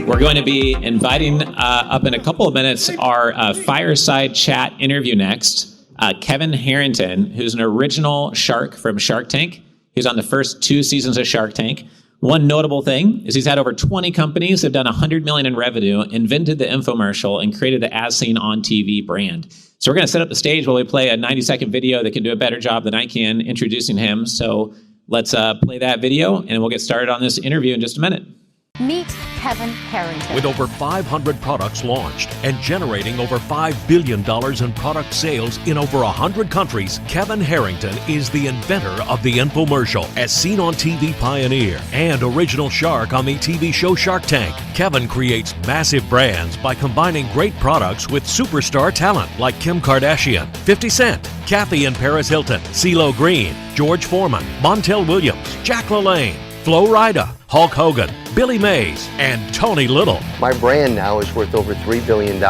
We're going to be inviting up in a couple of minutes our fireside chat interview next. Kevin Harrington, who's an original shark from Shark Tank. He's on the first 2 seasons of Shark Tank. One notable thing is he's had over 20 companies that have done $100 million in revenue, invented the infomercial, and created the As Seen on TV brand. So we're going to set up the stage while we play a 90-second video that can do a better job than I can introducing him. So let's play that video, and we'll get started on this interview in just a minute. Meet Kevin Harrington. With over 500 products launched and generating over $5 billion in product sales in over 100 countries, Kevin Harrington is the inventor of the infomercial, As Seen on TV pioneer, and original shark on the TV show Shark Tank. Kevin creates massive brands by combining great products with superstar talent like Kim Kardashian, 50 Cent, Kathy and Paris Hilton, CeeLo Green, George Foreman, Montel Williams, Jack LaLanne, Flo Rida, Hulk Hogan, Billy Mays, and Tony Little. My brand now is worth over $3 billion.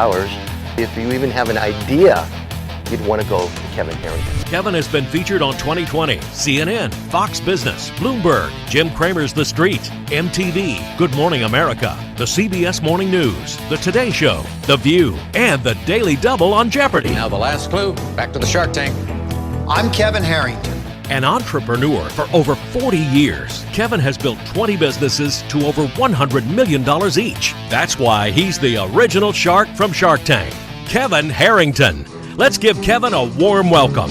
If you even have an idea, you'd want to go to Kevin Harrington. Kevin has been featured on 2020, CNN, Fox Business, Bloomberg, Jim Cramer's The Street, MTV, Good Morning America, the CBS Morning News, The Today Show, The View, and The Daily Double on Jeopardy! Now the last clue, back to the Shark Tank. I'm Kevin Harrington. An entrepreneur for over 40 years, Kevin has built 20 businesses to over $100 million each. That's why he's the original shark from Shark Tank, Kevin Harrington. Let's give Kevin a warm welcome.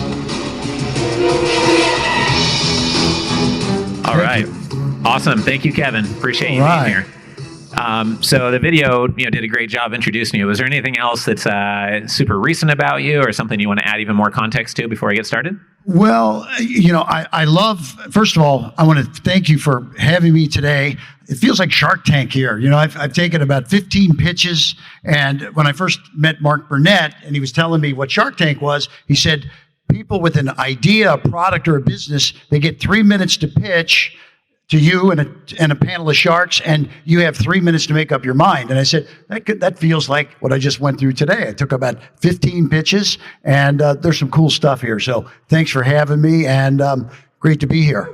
All right. Awesome. Thank you, Kevin. Appreciate you being here. So the video, did a great job introducing you. Was there anything else that's super recent about you or something you want to add even more context to before I get started? Well, I love, first of all, I want to thank you for having me today. It feels like Shark Tank here. I've taken about 15 pitches, and when I first met Mark Burnett and he was telling me what Shark Tank was, he said, people with an idea, a product, or a business, they get 3 minutes to pitch to you and a panel of sharks, and you have 3 minutes to make up your mind. And I said, that feels like what I just went through today. I took about 15 pitches, and there's some cool stuff here. So thanks for having me, and great to be here.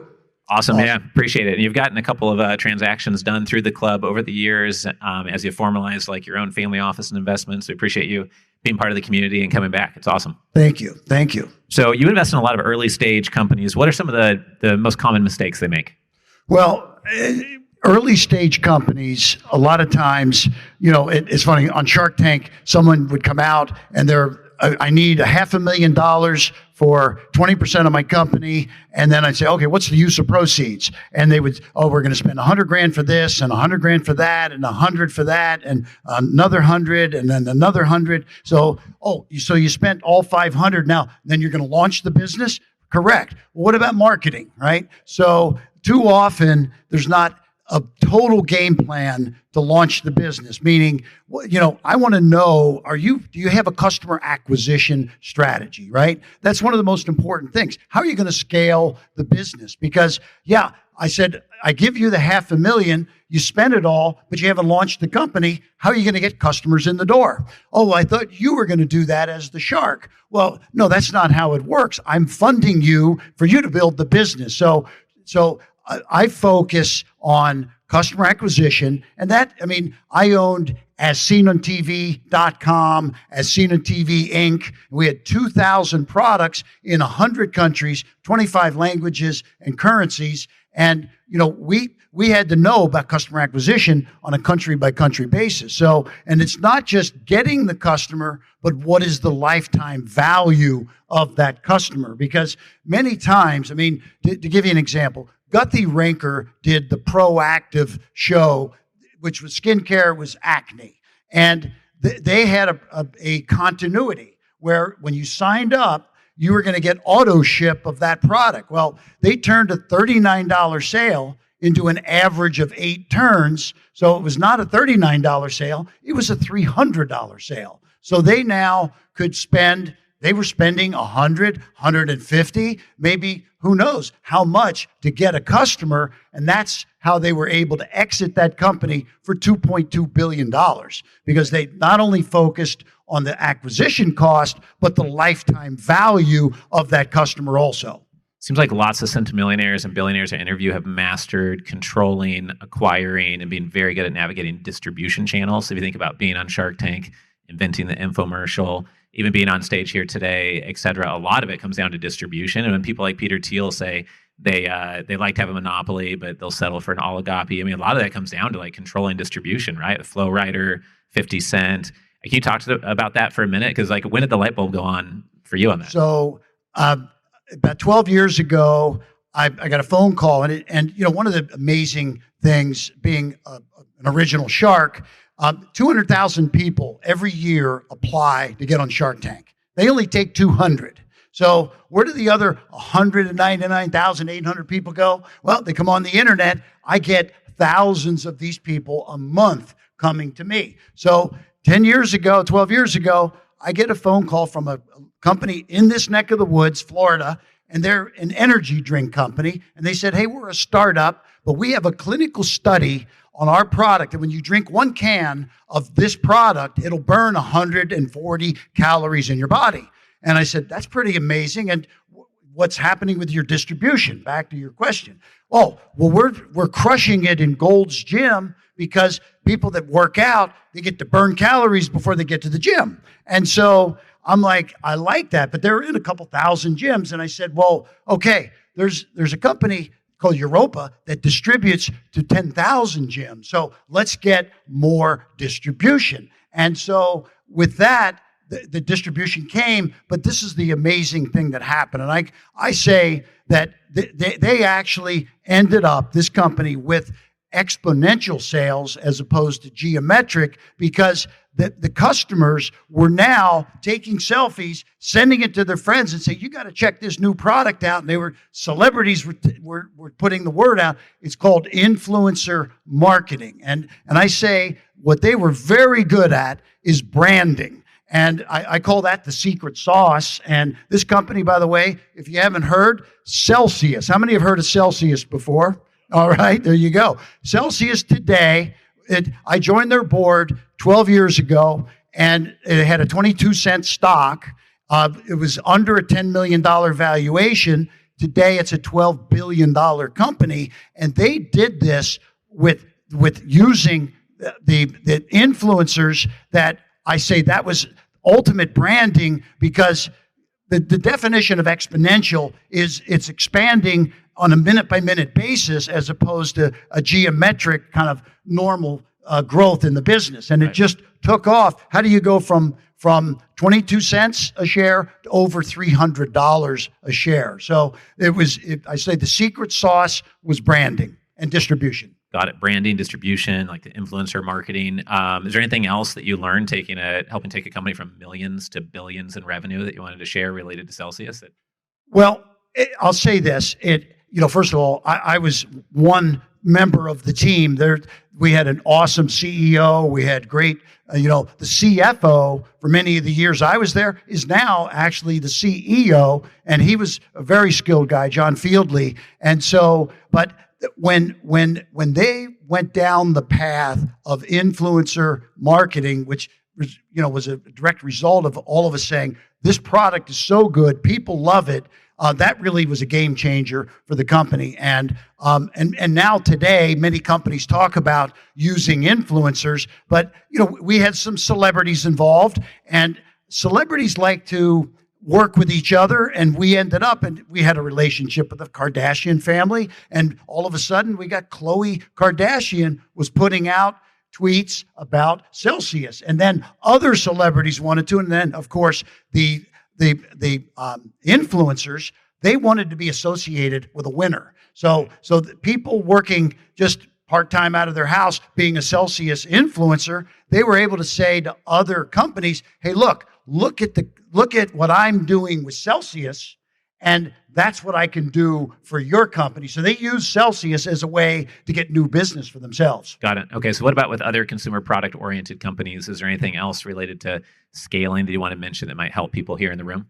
Awesome. Yeah, appreciate it. And you've gotten a couple of transactions done through the club over the years as you formalize like your own family office and investments. We appreciate you being part of the community and coming back. It's awesome. Thank you. Thank you. So you invest in a lot of early stage companies. What are some of the most common mistakes they make? Well, early stage companies, a lot of times, it's funny, on Shark Tank, someone would come out and I need $500,000 for 20% of my company. And then I'd say, okay, what's the use of proceeds? And they would, we're going to spend $100,000 for this and $100,000 for that and $100,000 for that and another $100,000 and then another $100,000. So you spent all $500,000 now, then you're going to launch the business? Correct. Well, what about marketing, right? So too often there's not a total game plan to launch the business, meaning, I want to know, do you have a customer acquisition strategy, right? That's one of the most important things. How are you going to scale the business? Because, I said, I give you the $500,000, you spend it all, but you haven't launched the company. How are you going to get customers in the door? Oh, I thought you were going to do that as the shark. Well, no, that's not how it works. I'm funding you for you to build the business. So I focus on customer acquisition, and I owned AsSeenOnTV.com, As Seen on TV Inc. We had 2,000 products in 100 countries, 25 languages and currencies, and we had to know about customer acquisition on a country by country basis. So, and it's not just getting the customer, but what is the lifetime value of that customer? Because many times, to give you an example, Guthrie Ranker did the Proactive show, which was skincare, was acne. And they had a continuity where when you signed up, you were going to get auto ship of that product. Well, they turned a $39 sale into an average of 8 turns. So it was not a $39 sale. It was a $300 sale. So they now could spend, they were spending $100, $150, maybe who knows how much to get a customer. And that's how they were able to exit that company for $2.2 billion, because they not only focused on the acquisition cost, but the lifetime value of that customer also. Seems like lots of centimillionaires and billionaires I interview have mastered controlling, acquiring, and being very good at navigating distribution channels. So if you think about being on Shark Tank, inventing the infomercial, even being on stage here today, et cetera, a lot of it comes down to distribution. And when people like Peter Thiel say they like to have a monopoly, but they'll settle for an oligopoly, I mean, a lot of that comes down to like controlling distribution, right? The Flow Rider, 50 Cent. Can you talk about that for a minute? Because like, when did the light bulb go on for you on that? So about 12 years ago, I got a phone call, and one of the amazing things being an original shark, 200,000 people every year apply to get on Shark Tank. They only take 200. So where do the other 199,800 people go? Well, they come on the internet. I get thousands of these people a month coming to me. So 12 years ago, I get a phone call from a company in this neck of the woods, Florida, and they're an energy drink company. And they said, hey, we're a startup, but we have a clinical study on our product. And when you drink one can of this product, it'll burn 140 calories in your body. And I said, that's pretty amazing. And what's happening with your distribution? Back to your question. Oh, well, we're crushing it in Gold's Gym because people that work out, they get to burn calories before they get to the gym. And so I'm like, I like that, but they're in a couple thousand gyms. And I said, well, okay, there's a company called Europa that distributes to 10,000 gyms. So let's get more distribution. And so with that, the distribution came, but this is the amazing thing that happened. And I say that they actually ended up, this company, with exponential sales as opposed to geometric, because the customers were now taking selfies, sending it to their friends and say, you got to check this new product out. And celebrities were putting the word out. It's called influencer marketing. And I say what they were very good at is branding. And I call that the secret sauce. And this company, by the way, if you haven't heard, Celsius. How many have heard of Celsius before? All right, there you go. Celsius today, I joined their board 12 years ago, and it had a 22-cent stock. It was under a $10 million valuation. Today, it's a $12 billion company, and they did this with using the influencers. That I say that was ultimate branding, because the definition of exponential is it's expanding on a minute-by-minute basis as opposed to a geometric kind of normal growth in the business. And it just took off. How do you go from 22 cents a share to over $300 a share? So I say the secret sauce was branding and distribution. Got it. Branding, distribution, like the influencer marketing. Is there anything else that you learned helping take a company from millions to billions in revenue that you wanted to share related to Celsius? Well, I'll say this. First of all, I was one member of the team. We had an awesome CEO. We had great, the CFO for many of the years I was there is now actually the CEO, and he was a very skilled guy, John Fieldley. And so, but when they went down the path of influencer marketing, which was a direct result of all of us saying, this product is so good, people love it. That really was a game changer for the company. And now today, many companies talk about using influencers, but we had some celebrities involved, and celebrities like to work with each other, and we ended up, and we had a relationship with the Kardashian family, and all of a sudden we got Khloe Kardashian was putting out tweets about Celsius, and then other celebrities wanted to, and then of course the influencers, they wanted to be associated with a winner. So the people working just part-time out of their house being a Celsius influencer, they were able to say to other companies, hey, look at what I'm doing with Celsius, and that's what I can do for your company. So they use Celsius as a way to get new business for themselves. Got it. Okay, so what about with other consumer product-oriented companies? Is there anything else related to scaling that you want to mention that might help people here in the room?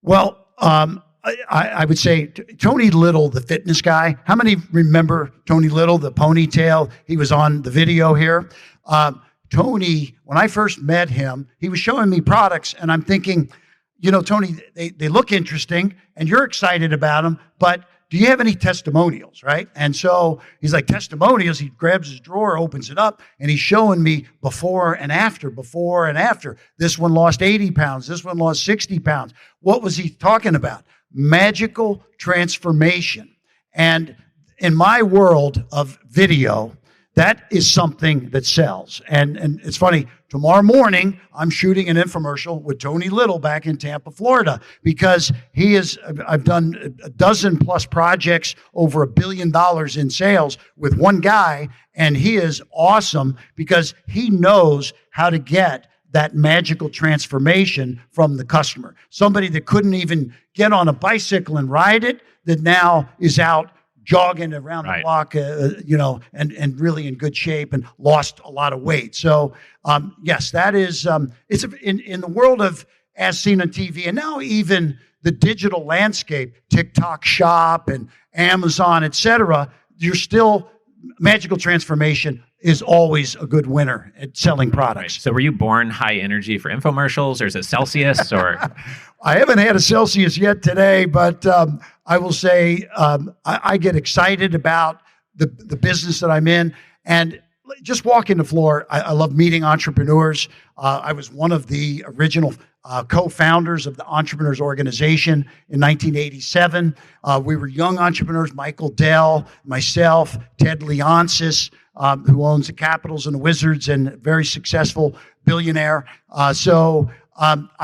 Well, I would say Tony Little, the fitness guy. How many remember Tony Little, the ponytail? He was on the video here. Tony, when I first met him, he was showing me products, and I'm thinking, Tony, they look interesting and you're excited about them, but do you have any testimonials, right? And so he's like, testimonials. He grabs his drawer, opens it up, and he's showing me before and after. This one lost 80 pounds. This one lost 60 pounds. What was he talking about? Magical transformation. And in my world of video, that is something that sells. And it's funny, tomorrow morning, I'm shooting an infomercial with Tony Little back in Tampa, Florida, because I've done a dozen plus projects over $1 billion in sales with one guy, and he is awesome because he knows how to get that magical transformation from the customer. Somebody that couldn't even get on a bicycle and ride it, that now is out jogging around the block, and really in good shape and lost a lot of weight. So, yes, that is, it's in the world of as seen on TV, and now even the digital landscape, TikTok Shop and Amazon, etc. You're still, magical transformation is always a good winner at selling products. Right. So were you born high energy for infomercials, or is it Celsius, or? I haven't had a Celsius yet today, but I will say I get excited about the business that I'm in. And just walking the floor, I love meeting entrepreneurs. I was one of the original co-founders of the Entrepreneurs Organization in 1987. We were young entrepreneurs, Michael Dell, myself, Ted Leonsis, who owns the Capitals and the Wizards and very successful billionaire. I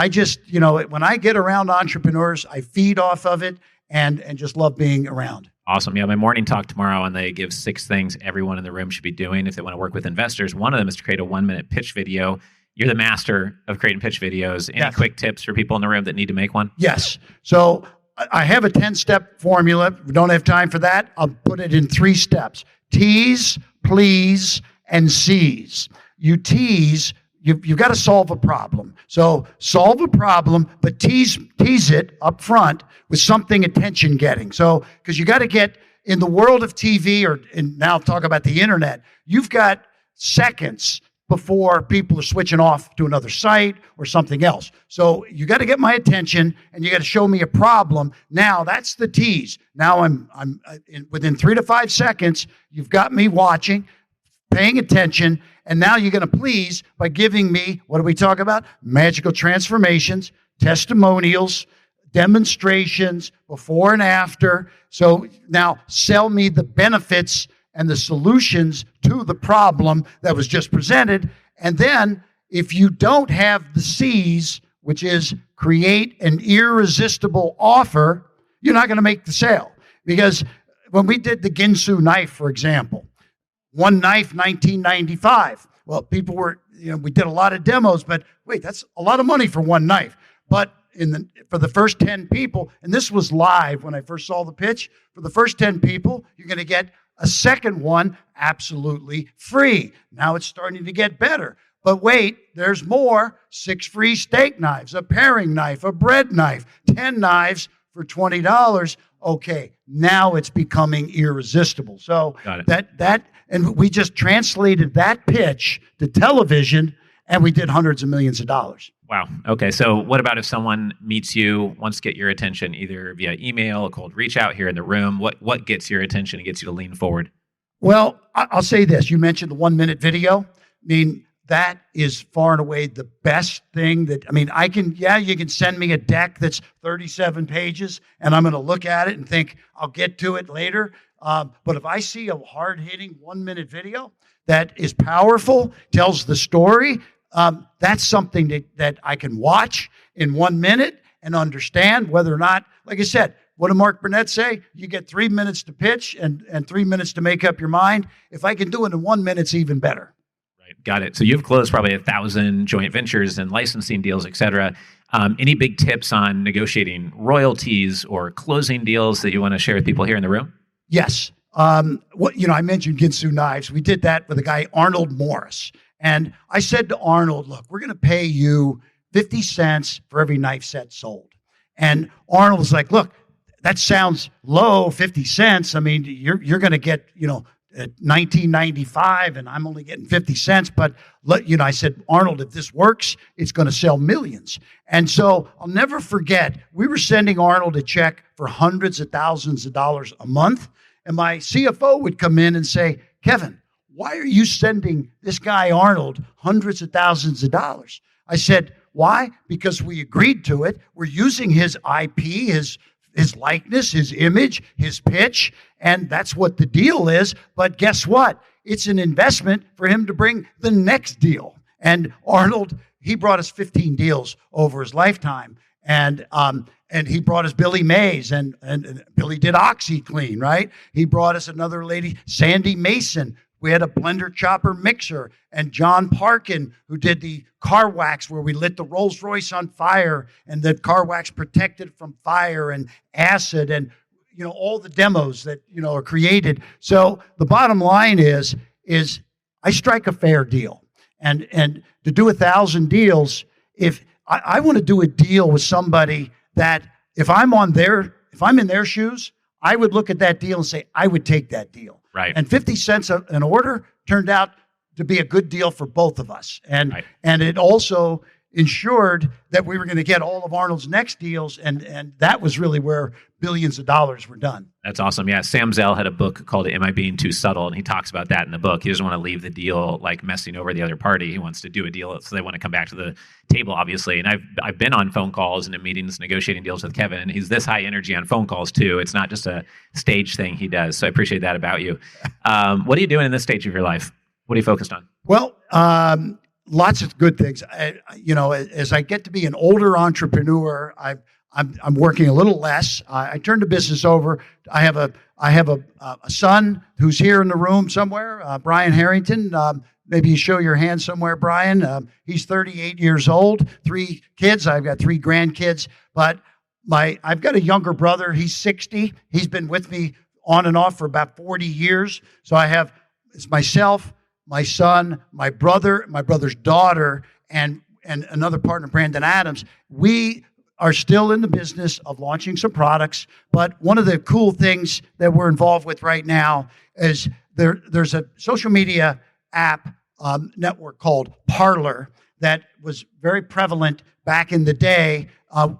just, when I get around entrepreneurs, I feed off of it and just love being around. Awesome. Yeah, my morning talk tomorrow, and they give 6 things everyone in the room should be doing if they want to work with investors. One of them is to create a 1-minute pitch video. You're the master of creating pitch videos. Any quick tips for people in the room that need to make one? Yes. So I have a 10-step formula. If we don't have time for that, I'll put it in 3 steps. Tease, please, and seize. You tease, you've got to solve a problem. So solve a problem, but tease it up front with something attention-getting. So, because you got to get, in the world of TV, and now talk about the internet, you've got seconds before people are switching off to another site or something else. So you got to get my attention, and you got to show me a problem. Now that's the tease. Now I'm within 3 to 5 seconds, you've got me watching, paying attention, and now you're going to please by giving me, what do we talk about? Magical transformations, testimonials, demonstrations, before and after. So now sell me the benefits and the solutions to the problem that was just presented. And then if you don't have the C's, which is create an irresistible offer, you're not going to make the sale. Because when we did the Ginsu knife, for example, one knife, 1995. Well, people were, we did a lot of demos, but wait, that's a lot of money for one knife. But for the first 10 people, and this was live when I first saw the pitch, for the first 10 people, you're going to get a second one absolutely free. Now it's starting to get better. But wait, there's more. 6 free steak knives, a paring knife, a bread knife, 10 knives for $20. Okay, now it's becoming irresistible. So that and we just translated that pitch to television, and we did hundreds of millions of dollars. Wow. Okay. So what about if someone meets you, wants to get your attention either via email, a cold reach out here in the room? What gets your attention and gets you to lean forward? Well, I'll say this. You mentioned the 1-minute video. I mean, that is far and away the best thing that, you can send me a deck that's 37 pages and I'm going to look at it and think I'll get to it later. But if I see a hard-hitting 1-minute video that is powerful, tells the story, that's something that I can watch in 1 minute and understand whether or not, like I said, what did Mark Burnett say? You get 3 minutes to pitch and 3 minutes to make up your mind. If I can do it in 1 minute, it's even better. Right. Got it. So you've closed probably 1,000 joint ventures and licensing deals, et cetera. Any big tips on negotiating royalties or closing deals that you want to share with people here in the room? Yes. I mentioned Ginsu knives. We did that with a guy, Arnold Morris. And I said to Arnold, look, we're going to pay you 50 cents for every knife set sold. And Arnold was like, look, that sounds low, 50 cents. I mean, you're going to get, at 19.95 and I'm only getting 50 cents. But I said, Arnold, if this works, it's going to sell millions. And so I'll never forget, we were sending Arnold a check for hundreds of thousands of dollars a month. And my CFO would come in and say, Kevin, why are you sending this guy Arnold hundreds of thousands of dollars? I said, why? Because we agreed to it. We're using his IP, his likeness, his image, his pitch, and that's what the deal is. But guess what? It's an investment for him to bring the next deal. And Arnold, he brought us 15 deals over his lifetime. And he brought us Billy Mays, and Billy did OxyClean, right? He brought us another lady, Sandy Mason. We had a blender chopper mixer, and John Parkin, who did the car wax where we lit the Rolls Royce on fire and the car wax protected from fire and acid, and all the demos that are created. So the bottom line is I strike a fair deal, and to do 1,000 deals, if I want to do a deal with somebody that if I'm in their shoes, I would look at that deal and say I would take that deal. Right. And 50 cents an order turned out to be a good deal for both of us. And it also ensured that we were going to get all of Arnold's next deals. And that was really where billions of dollars were done. That's awesome. Yeah. Sam Zell had a book called Am I Being Too Subtle? And he talks about that in the book. He doesn't want to leave the deal like messing over the other party. He wants to do a deal so they want to come back to the table, obviously. And I've been on phone calls and in meetings negotiating deals with Kevin. He's this high energy on phone calls too. It's not just a stage thing he does. So I appreciate that about you. What are you doing in this stage of your life? What are you focused on? Well, lots of good things. As I get to be an older entrepreneur, I'm working a little less. I turned the business over. I have a son who's here in the room somewhere, Brian Harrington. Maybe you show your hand somewhere, Brian. He's 38 years old, 3 kids. I've got 3 grandkids, but I've got a younger brother. He's 60. He's been with me on and off for about 40 years. So it's myself, my son, my brother's daughter, and another partner, Brandon Adams. We are still in the business of launching some products, but one of the cool things that we're involved with right now is there's a social media app network called Parler that was very prevalent back in the day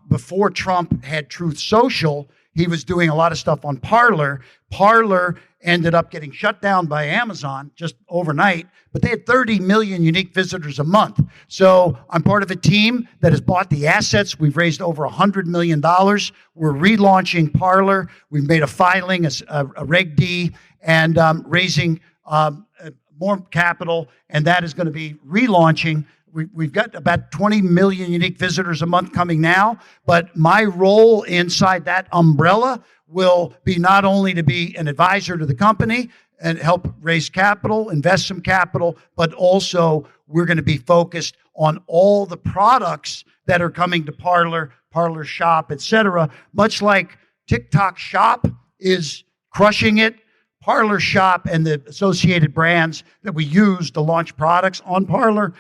before Trump had Truth Social. He was doing a lot of stuff on Parler. Parler ended up getting shut down by Amazon just overnight, but they had 30 million unique visitors a month. So I'm part of a team that has bought the assets. We've raised over $100 million. We're relaunching Parler. We've made a filing, a Reg D, and raising more capital, and that is going to be relaunching. We've got about 20 million unique visitors a month coming now, but my role inside that umbrella will be not only to be an advisor to the company and help raise capital, invest some capital, but also we're going to be focused on all the products that are coming to Parler, Parler Shop, etc. Much like TikTok Shop is crushing it, Parler Shop and the associated brands that we use to launch products on Parler,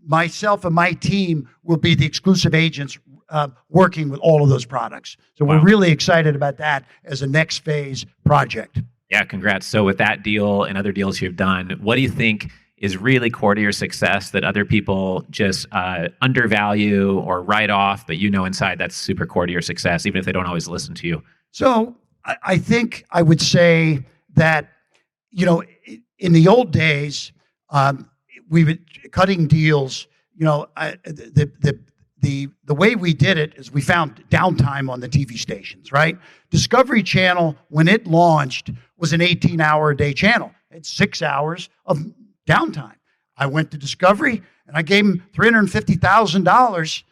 myself and my team will be the exclusive agents working with all of those products. So we're really excited about that as a next phase project. Yeah, congrats. So with that deal and other deals you've done, what do you think is really core to your success that other people just undervalue or write off, but inside that's super core to your success, even if they don't always listen to you? So I think I would say that, in the old days, we were cutting deals. The way we did it is we found downtime on the TV stations, right? Discovery Channel, when it launched, was an 18-hour-a-day channel. It's 6 hours of downtime. I went to Discovery, and I gave them $350,000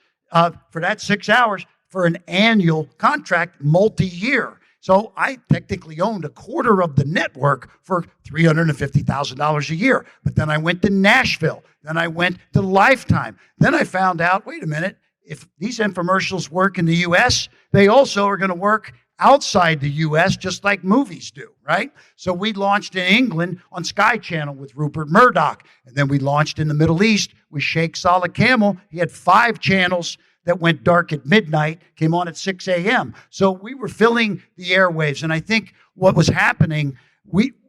for that 6 hours for an annual contract, multi-year. So I technically owned a quarter of the network for $350,000 a year. But then I went to Nashville. Then I went to Lifetime. Then I found out, wait a minute, if these infomercials work in the U.S., they also are going to work outside the U.S. just like movies do, right? So we launched in England on Sky Channel with Rupert Murdoch. And then we launched in the Middle East with Sheikh Salah Camel. He had 5 channels that went dark at midnight, came on at 6 a.m. So we were filling the airwaves. And I think what was happening,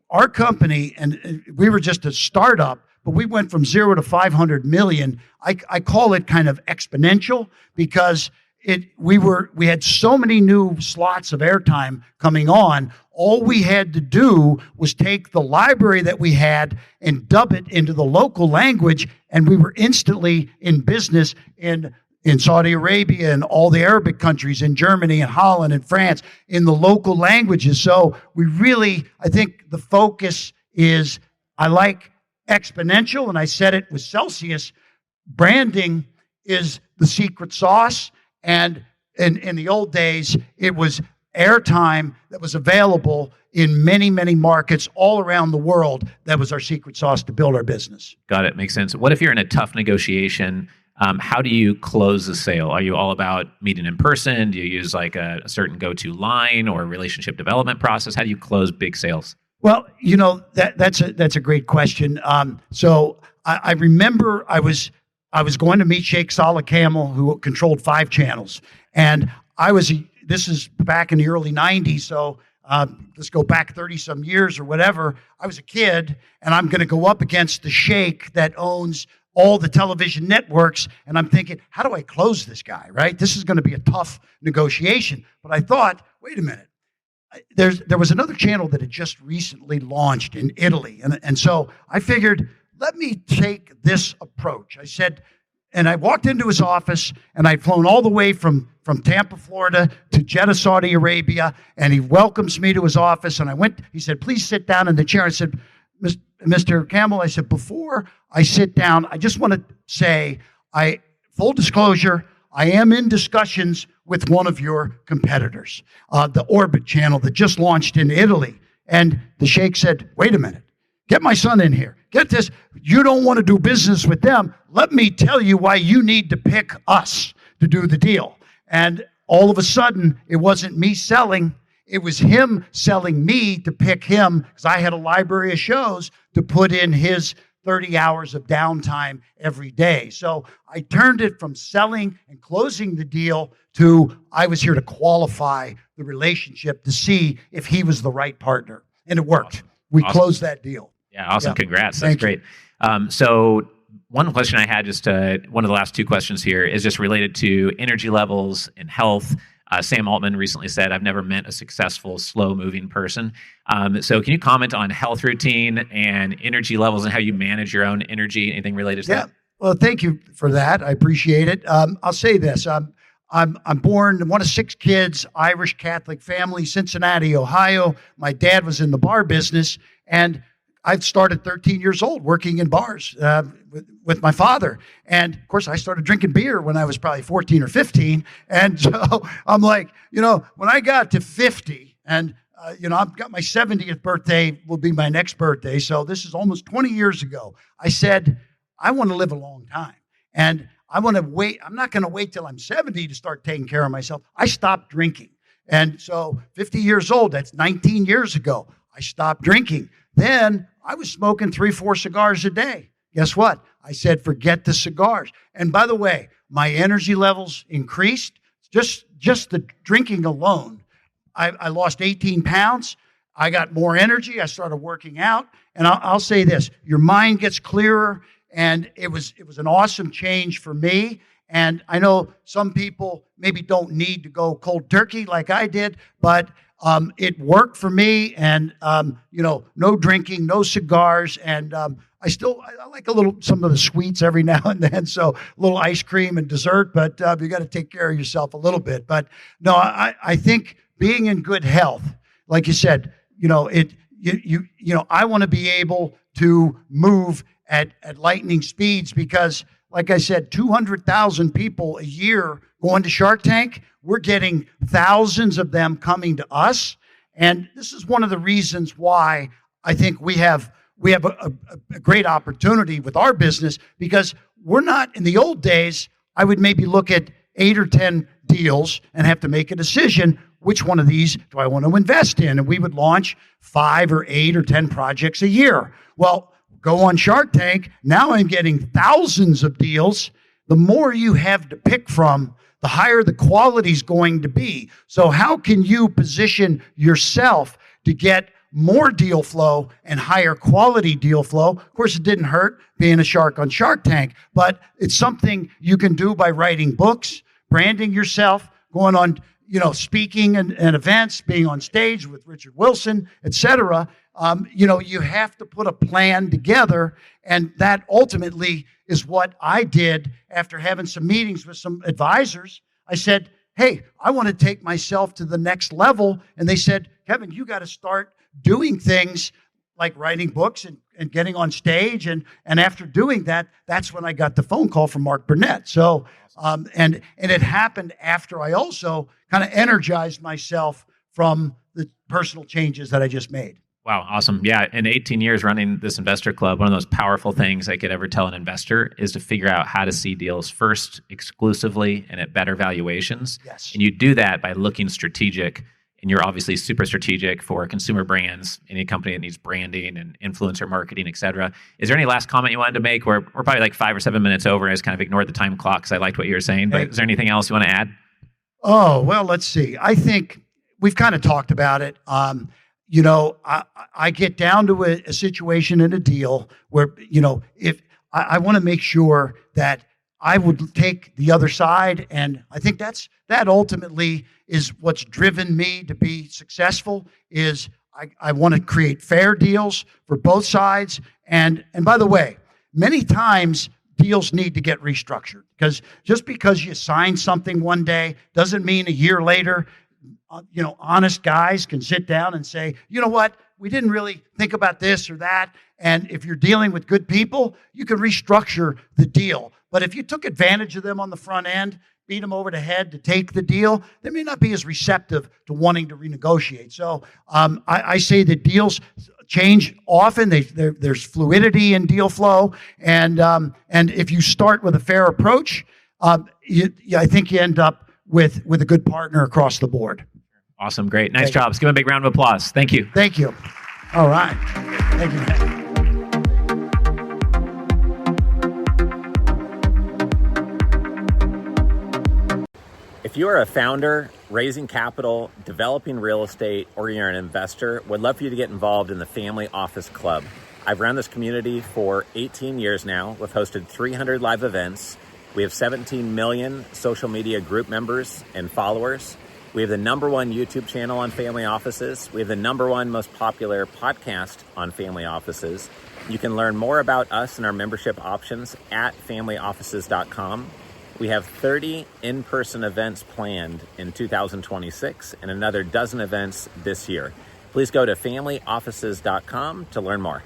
our company, and we were just a startup, but we went from 0 to 500 million. I call it kind of exponential because we had so many new slots of airtime coming on. All we had to do was take the library that we had and dub it into the local language, and we were instantly in business in Saudi Arabia and all the Arabic countries, in Germany and Holland and France, in the local languages. So I think the focus is, I like exponential, and I said it with Celsius, branding is the secret sauce. And in the old days, it was airtime that was available in many, many markets all around the world. That was our secret sauce to build our business. Got it. Makes sense. What if you're in a tough negotiation? How do you close the sale? Are you all about meeting in person? Do you use like a certain go-to line or relationship development process? How do you close big sales? Well, that's a great question. So I remember I was going to meet Sheikh Salah Kamel, who controlled 5 channels, and this is back in the early 90s. So let's go back 30 some years or whatever. I was a kid, and I'm going to go up against the Sheikh that owns all the television networks, and I'm thinking, how do I close this guy, right? This is going to be a tough negotiation. But I thought, wait a minute. There was another channel that had just recently launched in Italy. And so I figured, let me take this approach. I said, and I walked into his office, and I'd flown all the way from Tampa, Florida to Jeddah, Saudi Arabia, and he welcomes me to his office. And he said, please sit down in the chair. I said, Mr. Campbell, I said, before I sit down, I just want to say, full disclosure, I am in discussions with one of your competitors, the Orbit channel that just launched in Italy. And the Sheikh said, wait a minute, get my son in here. Get this, you don't want to do business with them. Let me tell you why you need to pick us to do the deal. And all of a sudden, it wasn't me selling. It was him selling me to pick him, because I had a library of shows to put in his 30 hours of downtime every day. So I turned it from selling and closing the deal to I was here to qualify the relationship to see if he was the right partner. And it worked. Awesome. We closed that deal. Yeah, awesome. Yeah. Congrats. That's great. So one question I had, one of the last 2 questions here, is just related to energy levels and health. Sam Altman recently said, I've never met a successful, slow-moving person. So can you comment on health routine and energy levels and how you manage your own energy? Anything related to that? Well, thank you for that. I appreciate it. I'll say this. I'm born one of 6 kids, Irish Catholic family, Cincinnati, Ohio. My dad was in the bar business, and I started 13 years old working in bars with my father. And of course, I started drinking beer when I was probably 14 or 15. And so I'm like, when I got to 50, and I've got my 70th birthday will be my next birthday. So this is almost 20 years ago. I said, I want to live a long time. And I want to wait. I'm not going to wait till I'm 70 to start taking care of myself. I stopped drinking. And so 50 years old, that's 19 years ago, I stopped drinking. Then I was smoking 3-4 cigars a day. Guess what? I said, forget the cigars. And by the way, my energy levels increased. Just the drinking alone. I lost 18 pounds. I got more energy. I started working out. And I'll say this, your mind gets clearer. And it was an awesome change for me. And I know some people maybe don't need to go cold turkey like I did, but it worked for me. And no drinking, no cigars, and I like some of the sweets every now and then. So a little ice cream and dessert, but you got to take care of yourself a little bit. But no, I think being in good health, like you said, I want to be able to move at lightning speeds, because like I said, 200,000 people a year going to Shark Tank. We're getting thousands of them coming to us. And this is one of the reasons why I think we have a great opportunity with our business, because we're not, in the old days, I would maybe look at 8 or 10 deals and have to make a decision, which one of these do I want to invest in? And we would launch 5 or 8 or 10 projects a year. Well, go on Shark Tank. Now I'm getting thousands of deals. The more you have to pick from, the higher the quality is going to be. So how can you position yourself to get more deal flow and higher quality deal flow. Of course, it didn't hurt being a shark on Shark Tank, but it's something you can do by writing books, branding yourself, going on, speaking and events, being on stage with Richard Wilson, etc. You have to put a plan together, and that ultimately is what I did after having some meetings with some advisors. I said, hey, I want to take myself to the next level. And they said, Kevin, you got to start doing things like writing books and getting on stage. And after doing that, that's when I got the phone call from Mark Burnett. So, and it happened after I also kind of energized myself from the personal changes that I just made. Wow, awesome. Yeah, in 18 years running this investor club, one of those powerful things I could ever tell an investor is to figure out how to see deals first, exclusively, and at better valuations. Yes. And you do that by looking strategic, and you're obviously super strategic for consumer brands, any company that needs branding and influencer marketing, et cetera. Is there any last comment you wanted to make? We're probably like 5 or 7 minutes over, and I just kind of ignored the time clock because I liked what you were saying, but is there anything else you want to add? Oh, well, let's see. I think we've kind of talked about it. I get down to a situation in a deal where, if I want to make sure that I would take the other side. And I think that ultimately is what's driven me to be successful is I want to create fair deals for both sides. And by the way, many times deals need to get restructured because just because you sign something one day doesn't mean a year later, honest guys can sit down and say, you know what, we didn't really think about this or that. And if you're dealing with good people, you can restructure the deal. But if you took advantage of them on the front end, beat them over the head to take the deal, they may not be as receptive to wanting to renegotiate. So I say that deals change often. There's fluidity in deal flow. And if you start with a fair approach, I think you end up with a good partner across the board. Awesome. Great. Nice job. Let's give him a big round of applause. Thank you. Thank you. All right. Thank you. If you are a founder, raising capital, developing real estate, or you're an investor, would love for you to get involved in the Family Office Club. I've run this community for 18 years now. We've hosted 300 live events. We have 17 million social media group members and followers. We have the #1 YouTube channel on family offices. We have the #1 most popular podcast on family offices. You can learn more about us and our membership options at familyoffices.com. We have 30 in-person events planned in 2026 and another dozen events this year. Please go to familyoffices.com to learn more.